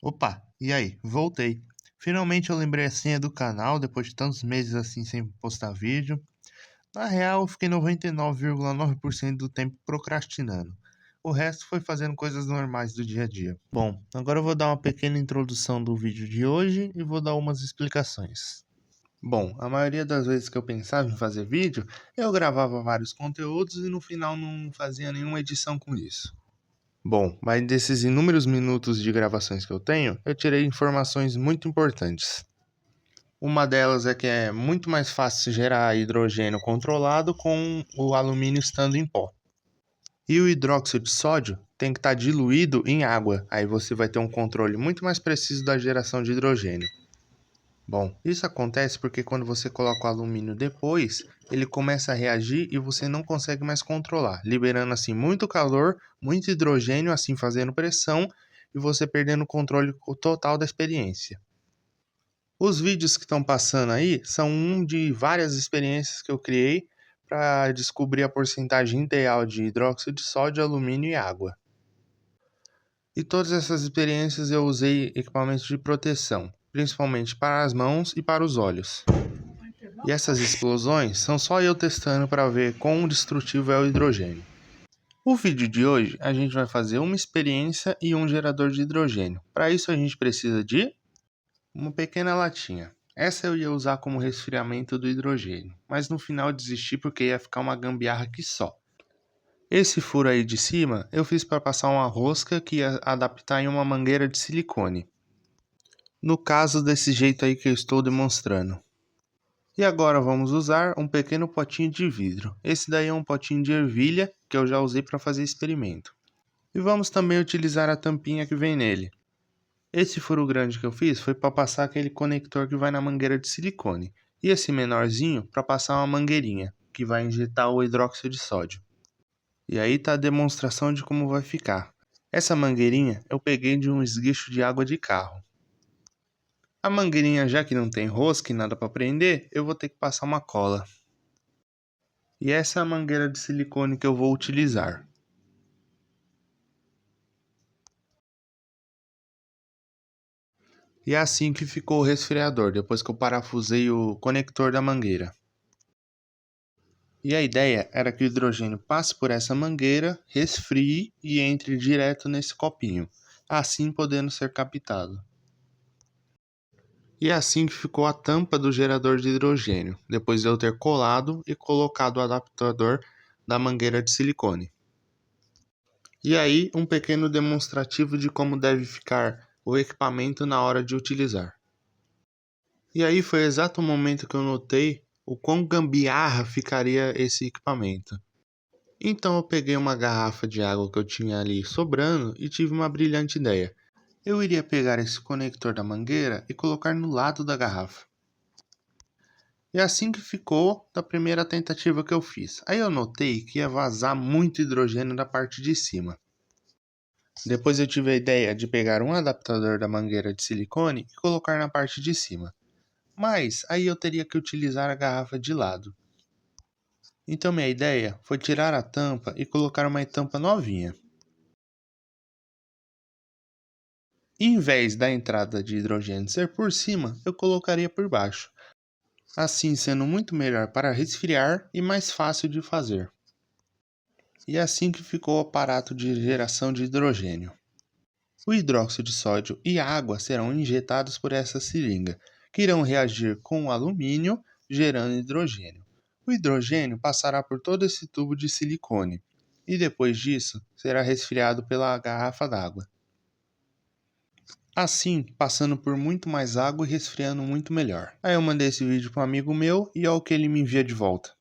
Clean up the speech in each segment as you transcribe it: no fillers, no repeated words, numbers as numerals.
Opa, e aí? Voltei. Finalmente eu lembrei a senha do canal depois de tantos meses assim sem postar vídeo. Na real, eu fiquei 99,9% do tempo procrastinando. O resto foi fazendo coisas normais do dia a dia. Bom, agora eu vou dar uma pequena introdução do vídeo de hoje e vou dar umas explicações. Bom, a maioria das vezes que eu pensava em fazer vídeo, eu gravava vários conteúdos e no final não fazia nenhuma edição com isso. Bom, mas desses inúmeros minutos de gravações que eu tenho, eu tirei informações muito importantes. Uma delas é que é muito mais fácil gerar hidrogênio controlado com o alumínio estando em pó. E o hidróxido de sódio tem que estar diluído em água, aí você vai ter um controle muito mais preciso da geração de hidrogênio. Bom, isso acontece porque quando você coloca o alumínio depois, ele começa a reagir e você não consegue mais controlar, liberando assim muito calor, muito hidrogênio, assim fazendo pressão e você perdendo o controle total da experiência. Os vídeos que estão passando aí são um de várias experiências que eu criei para descobrir a porcentagem ideal de hidróxido de sódio, alumínio e água. E todas essas experiências eu usei equipamentos de proteção, principalmente para as mãos e para os olhos. E essas explosões são só eu testando para ver quão destrutivo é o hidrogênio. O vídeo de hoje a gente vai fazer uma experiência e um gerador de hidrogênio. Para isso a gente precisa de uma pequena latinha. Essa eu ia usar como resfriamento do hidrogênio, mas no final desisti porque ia ficar uma gambiarra aqui só. Esse furo aí de cima eu fiz para passar uma rosca que ia adaptar em uma mangueira de silicone. No caso desse jeito aí que eu estou demonstrando. E agora vamos usar um pequeno potinho de vidro. Esse daí é um potinho de ervilha que eu já usei para fazer experimento. E vamos também utilizar a tampinha que vem nele. Esse furo grande que eu fiz foi para passar aquele conector que vai na mangueira de silicone. E esse menorzinho para passar uma mangueirinha, que vai injetar o hidróxido de sódio. E aí tá a demonstração de como vai ficar. Essa mangueirinha eu peguei de um esguicho de água de carro. A mangueirinha, já que não tem rosca e nada para prender, eu vou ter que passar uma cola. E essa é a mangueira de silicone que eu vou utilizar. E é assim que ficou o resfriador, depois que eu parafusei o conector da mangueira. E a ideia era que o hidrogênio passe por essa mangueira, resfrie e entre direto nesse copinho, assim podendo ser captado. E é assim que ficou a tampa do gerador de hidrogênio, depois de eu ter colado e colocado o adaptador da mangueira de silicone. E aí, um pequeno demonstrativo de como deve ficar o equipamento na hora de utilizar. E aí foi o exato momento que eu notei o quão gambiarra ficaria esse equipamento. Então eu peguei uma garrafa de água que eu tinha ali sobrando e tive uma brilhante ideia. Eu iria pegar esse conector da mangueira e colocar no lado da garrafa. E assim que ficou da primeira tentativa que eu fiz. Aí eu notei que ia vazar muito hidrogênio da parte de cima. Depois eu tive a ideia de pegar um adaptador da mangueira de silicone e colocar na parte de cima. Mas aí eu teria que utilizar a garrafa de lado. Então minha ideia foi tirar a tampa e colocar uma tampa novinha. Em vez da entrada de hidrogênio ser por cima, eu colocaria por baixo. Assim sendo muito melhor para resfriar e mais fácil de fazer. E é assim que ficou o aparato de geração de hidrogênio. O hidróxido de sódio e a água serão injetados por essa seringa, que irão reagir com o alumínio, gerando hidrogênio. O hidrogênio passará por todo esse tubo de silicone e depois disso será resfriado pela garrafa d'água. Assim, passando por muito mais água e resfriando muito melhor. Aí eu mandei esse vídeo para um amigo meu e olha o que ele me envia de volta.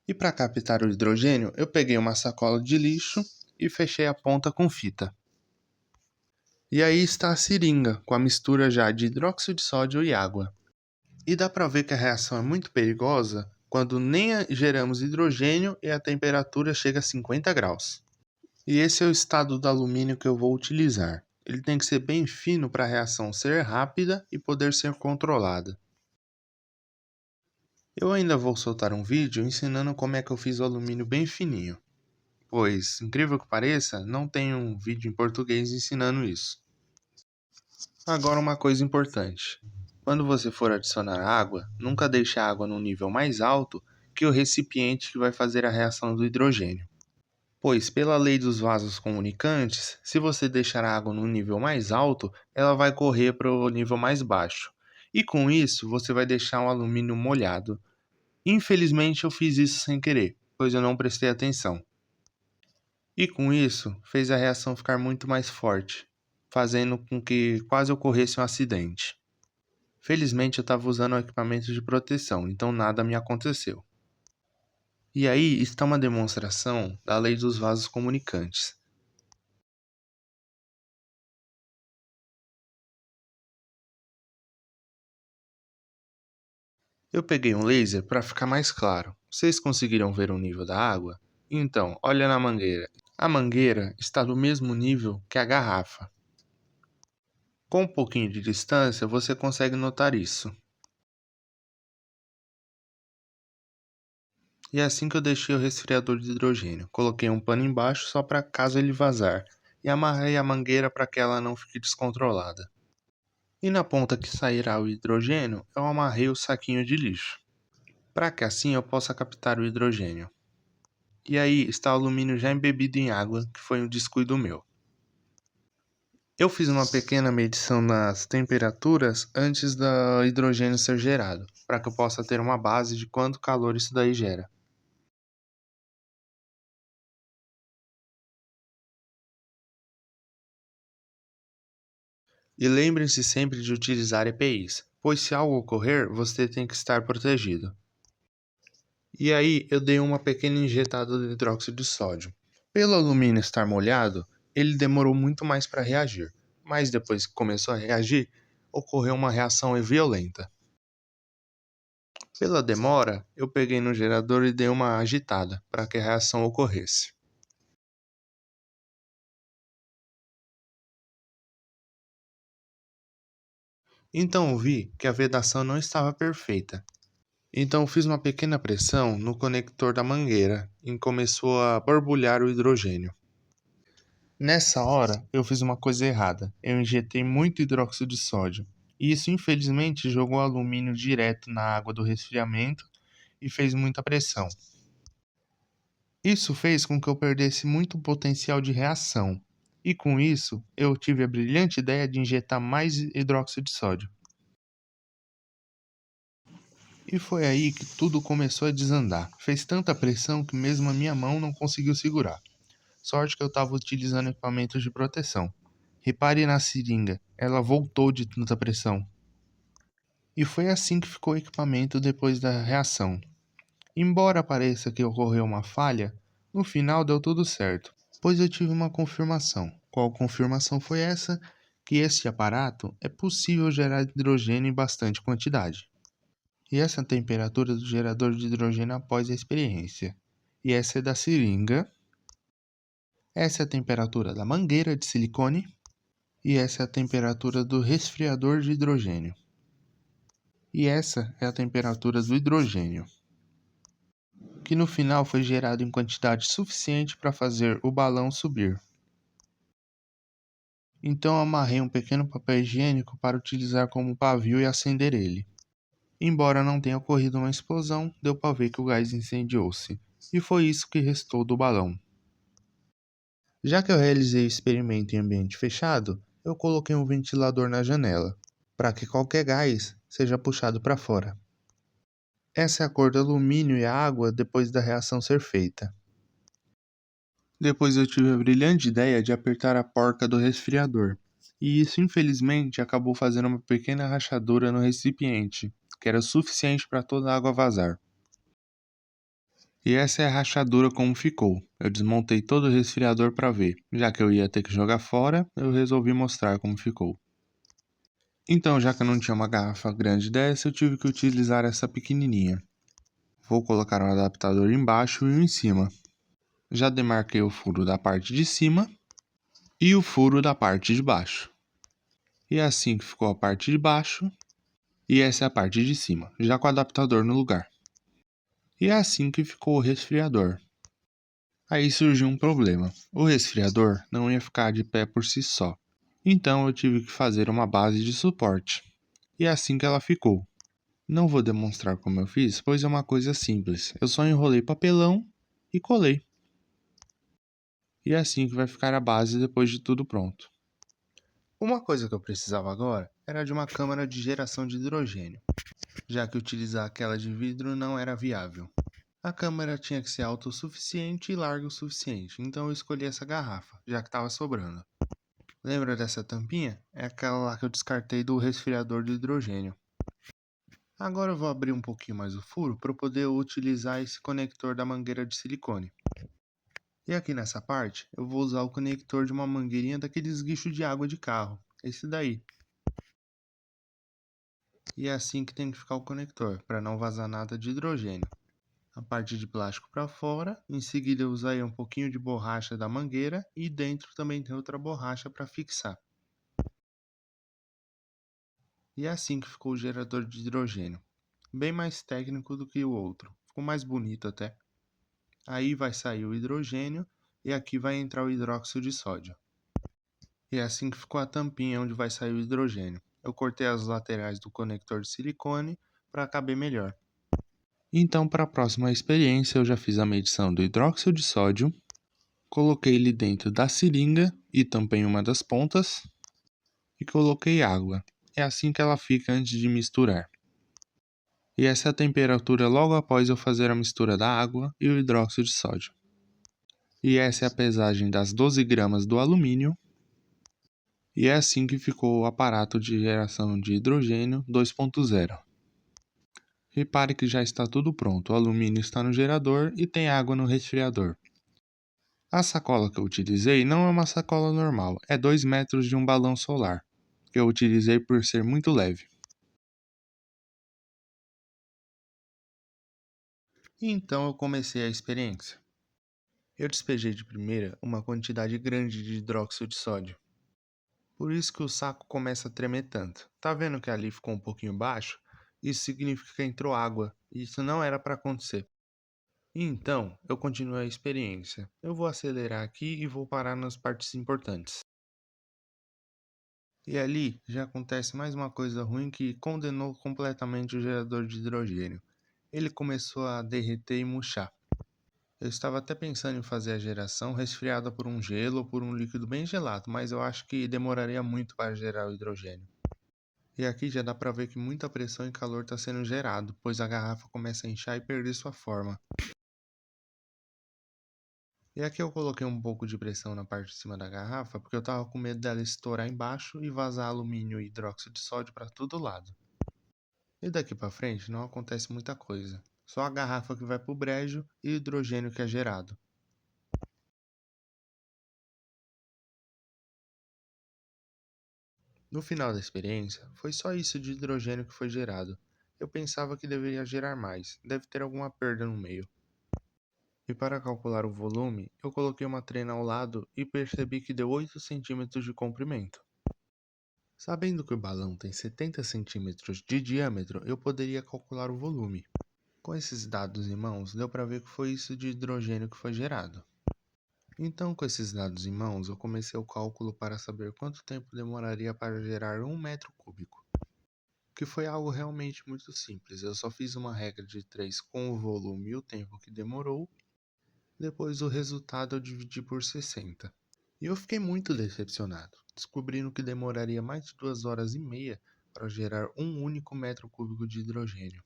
E para captar o hidrogênio, eu peguei uma sacola de lixo e fechei a ponta com fita. E aí está a seringa, com a mistura já de hidróxido de sódio e água. E dá para ver que a reação é muito perigosa quando nem geramos hidrogênio e a temperatura chega a 50 graus. E esse é o estado do alumínio que eu vou utilizar. Ele tem que ser bem fino para a reação ser rápida e poder ser controlada. Eu ainda vou soltar um vídeo ensinando como é que eu fiz o alumínio bem fininho. pois, incrível que pareça, não tem um vídeo em português ensinando isso. Agora uma coisa importante. Quando você for adicionar água, nunca deixe a água num nível mais alto que o recipiente que vai fazer a reação do hidrogênio. Pois, pela lei dos vasos comunicantes, se você deixar a água num nível mais alto, ela vai correr para o nível mais baixo. E com isso, você vai deixar o alumínio molhado. Infelizmente, eu fiz isso sem querer, pois eu não prestei atenção. E com isso, fez a reação ficar muito mais forte, fazendo com que quase ocorresse um acidente. Felizmente, eu estava usando o equipamento de proteção, então nada me aconteceu. E aí está uma demonstração da lei dos vasos comunicantes. Eu peguei um laser para ficar mais claro. Vocês conseguiram ver o nível da água? Então, olha na mangueira. A mangueira está do mesmo nível que a garrafa. Com um pouquinho de distância, você consegue notar isso. E é assim que eu deixei o resfriador de hidrogênio. Coloquei um pano embaixo só para caso ele vazar. E amarrei a mangueira para que ela não fique descontrolada. E na ponta que sairá o hidrogênio, eu amarrei o saquinho de lixo, para que assim eu possa captar o hidrogênio. E aí está o alumínio já embebido em água, que foi um descuido meu. Eu fiz uma pequena medição nas temperaturas antes do hidrogênio ser gerado, para que eu possa ter uma base de quanto calor isso daí gera. E lembrem-se sempre de utilizar EPIs, pois se algo ocorrer, você tem que estar protegido. E aí eu dei uma pequena injetada de hidróxido de sódio. Pelo alumínio estar molhado, ele demorou muito mais para reagir, mas depois que começou a reagir, ocorreu uma reação violenta. Pela demora, eu peguei no gerador e dei uma agitada para que a reação ocorresse. Então eu vi que a vedação não estava perfeita. Então eu fiz uma pequena pressão no conector da mangueira e começou a borbulhar o hidrogênio. Nessa hora, eu fiz uma coisa errada. Eu injetei muito hidróxido de sódio. E isso, infelizmente, jogou o alumínio direto na água do resfriamento e fez muita pressão. Isso fez com que eu perdesse muito potencial de reação. E com isso, eu tive a brilhante ideia de injetar mais hidróxido de sódio. E foi aí que tudo começou a desandar. Fez tanta pressão que mesmo a minha mão não conseguiu segurar. Sorte que eu estava utilizando equipamentos de proteção. Repare na seringa, ela voltou de tanta pressão. E foi assim que ficou o equipamento depois da reação. Embora pareça que ocorreu uma falha, no final deu tudo certo, pois eu tive uma confirmação. Qual confirmação foi essa? Que este aparato é possível gerar hidrogênio em bastante quantidade. E essa é a temperatura do gerador de hidrogênio após a experiência. E essa é da seringa. Essa é a temperatura da mangueira de silicone. E essa é a temperatura do resfriador de hidrogênio. E essa é a temperatura do hidrogênio, que no final foi gerado em quantidade suficiente para fazer o balão subir. Então amarrei um pequeno papel higiênico para utilizar como pavio e acender ele. Embora não tenha ocorrido uma explosão, deu para ver que o gás incendiou-se, e foi isso que restou do balão. Já que eu realizei o experimento em ambiente fechado, eu coloquei um ventilador na janela, para que qualquer gás seja puxado para fora. Essa é a cor do alumínio e a água depois da reação ser feita. Depois eu tive a brilhante ideia de apertar a porca do resfriador, e isso infelizmente acabou fazendo uma pequena rachadura no recipiente, que era suficiente para toda a água vazar. E essa é a rachadura como ficou. Eu desmontei todo o resfriador para ver. Já que eu ia ter que jogar fora, eu resolvi mostrar como ficou. Então, já que eu não tinha uma garrafa grande dessa, eu tive que utilizar essa pequenininha. Vou colocar um adaptador embaixo e um em cima. Já demarquei o furo da parte de cima e o furo da parte de baixo. E é assim que ficou a parte de baixo e essa é a parte de cima, já com o adaptador no lugar. E é assim que ficou o resfriador. Aí surgiu um problema. O resfriador não ia ficar de pé por si só. Então eu tive que fazer uma base de suporte. E é assim que ela ficou. Não vou demonstrar como eu fiz, pois é uma coisa simples. Eu só enrolei papelão e colei. E é assim que vai ficar a base depois de tudo pronto. Uma coisa que eu precisava agora era de uma câmara de geração de hidrogênio, já que utilizar aquela de vidro não era viável. A câmara tinha que ser autossuficiente e larga o suficiente, então eu escolhi essa garrafa, já que estava sobrando. Lembra dessa tampinha? É aquela lá que eu descartei do resfriador de hidrogênio. Agora eu vou abrir um pouquinho mais o furo para eu poder utilizar esse conector da mangueira de silicone. E aqui nessa parte, eu vou usar o conector de uma mangueirinha daqueles guichos de água de carro. Esse daí. E é assim que tem que ficar o conector, para não vazar nada de hidrogênio. A parte de plástico para fora, em seguida eu usei um pouquinho de borracha da mangueira e dentro também tem outra borracha para fixar. E é assim que ficou o gerador de hidrogênio. Bem mais técnico do que o outro. Ficou mais bonito até. Aí vai sair o hidrogênio e aqui vai entrar o hidróxido de sódio. E é assim que ficou a tampinha onde vai sair o hidrogênio. Eu cortei as laterais do conector de silicone para caber melhor. Então, para a próxima experiência, eu já fiz a medição do hidróxido de sódio, coloquei ele dentro da seringa e tampei uma das pontas e coloquei água. É assim que ela fica antes de misturar. E essa é a temperatura logo após eu fazer a mistura da água e o hidróxido de sódio. E essa é a pesagem das 12 gramas do alumínio. E é assim que ficou o aparato de geração de hidrogênio 2.0. Repare que já está tudo pronto, o alumínio está no gerador e tem água no resfriador. A sacola que eu utilizei não é uma sacola normal, é 2 metros de um balão solar, que eu utilizei por ser muito leve. Então eu comecei a experiência. Eu despejei de primeira uma quantidade grande de hidróxido de sódio. Por isso que o saco começa a tremer tanto. Tá vendo que ali ficou um pouquinho baixo? Isso significa que entrou água, e isso não era para acontecer. Então, eu continuo a experiência. Eu vou acelerar aqui e vou parar nas partes importantes. E ali já acontece mais uma coisa ruim que condenou completamente o gerador de hidrogênio. Ele começou a derreter e murchar. Eu estava até pensando em fazer a geração resfriada por um gelo ou por um líquido bem gelado, mas eu acho que demoraria muito para gerar o hidrogênio. E aqui já dá para ver que muita pressão e calor está sendo gerado, pois a garrafa começa a inchar e perder sua forma. E aqui eu coloquei um pouco de pressão na parte de cima da garrafa, porque eu estava com medo dela estourar embaixo e vazar alumínio e hidróxido de sódio para todo lado. E daqui para frente não acontece muita coisa, só a garrafa que vai para o brejo e o hidrogênio que é gerado. No final da experiência, foi só isso de hidrogênio que foi gerado. Eu pensava que deveria gerar mais, deve ter alguma perda no meio. E para calcular o volume, eu coloquei uma trena ao lado e percebi que deu 8 centímetros de comprimento. Sabendo que o balão tem 70 centímetros de diâmetro, eu poderia calcular o volume. Com esses dados em mãos, deu para ver que foi isso de hidrogênio que foi gerado. Então, com esses dados em mãos, eu comecei o cálculo para saber quanto tempo demoraria para gerar 1 metro cúbico. Que foi algo realmente muito simples. Eu só fiz uma regra de 3 com o volume e o tempo que demorou. Depois o resultado eu dividi por 60. E eu fiquei muito decepcionado, descobrindo que demoraria mais de 2 horas e meia para gerar um único metro cúbico de hidrogênio,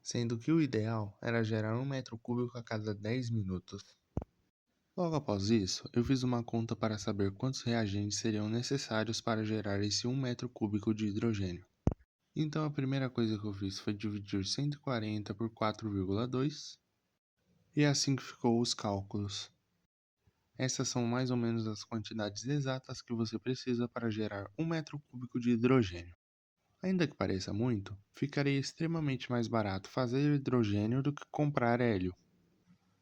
sendo que o ideal era gerar 1 metro cúbico a cada 10 minutos. Logo após isso, eu fiz uma conta para saber quantos reagentes seriam necessários para gerar esse 1 metro cúbico de hidrogênio. Então a primeira coisa que eu fiz foi dividir 140 por 4,2 e é assim que ficou os cálculos. Essas são mais ou menos as quantidades exatas que você precisa para gerar 1 metro cúbico de hidrogênio. Ainda que pareça muito, ficaria extremamente mais barato fazer hidrogênio do que comprar hélio.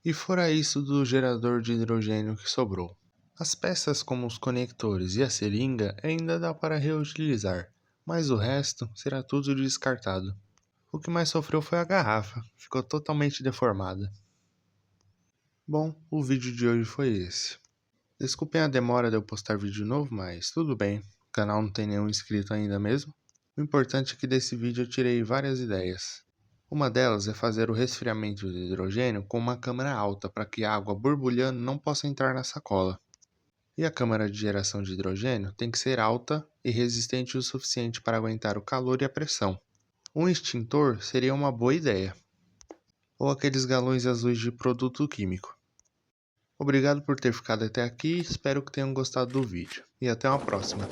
E fora isso do gerador de hidrogênio que sobrou. As peças como os conectores e a seringa ainda dá para reutilizar, mas o resto será tudo descartado. O que mais sofreu foi a garrafa, ficou totalmente deformada. Bom, o vídeo de hoje foi esse. Desculpem a demora de eu postar vídeo novo, mas tudo bem, o canal não tem nenhum inscrito ainda mesmo. O importante é que desse vídeo eu tirei várias ideias. Uma delas é fazer o resfriamento de hidrogênio com uma câmara alta para que a água borbulhando não possa entrar na sacola. E a câmara de geração de hidrogênio tem que ser alta e resistente o suficiente para aguentar o calor e a pressão. Um extintor seria uma boa ideia, ou aqueles galões azuis de produto químico. Obrigado por ter ficado até aqui, espero que tenham gostado do vídeo, e até uma próxima.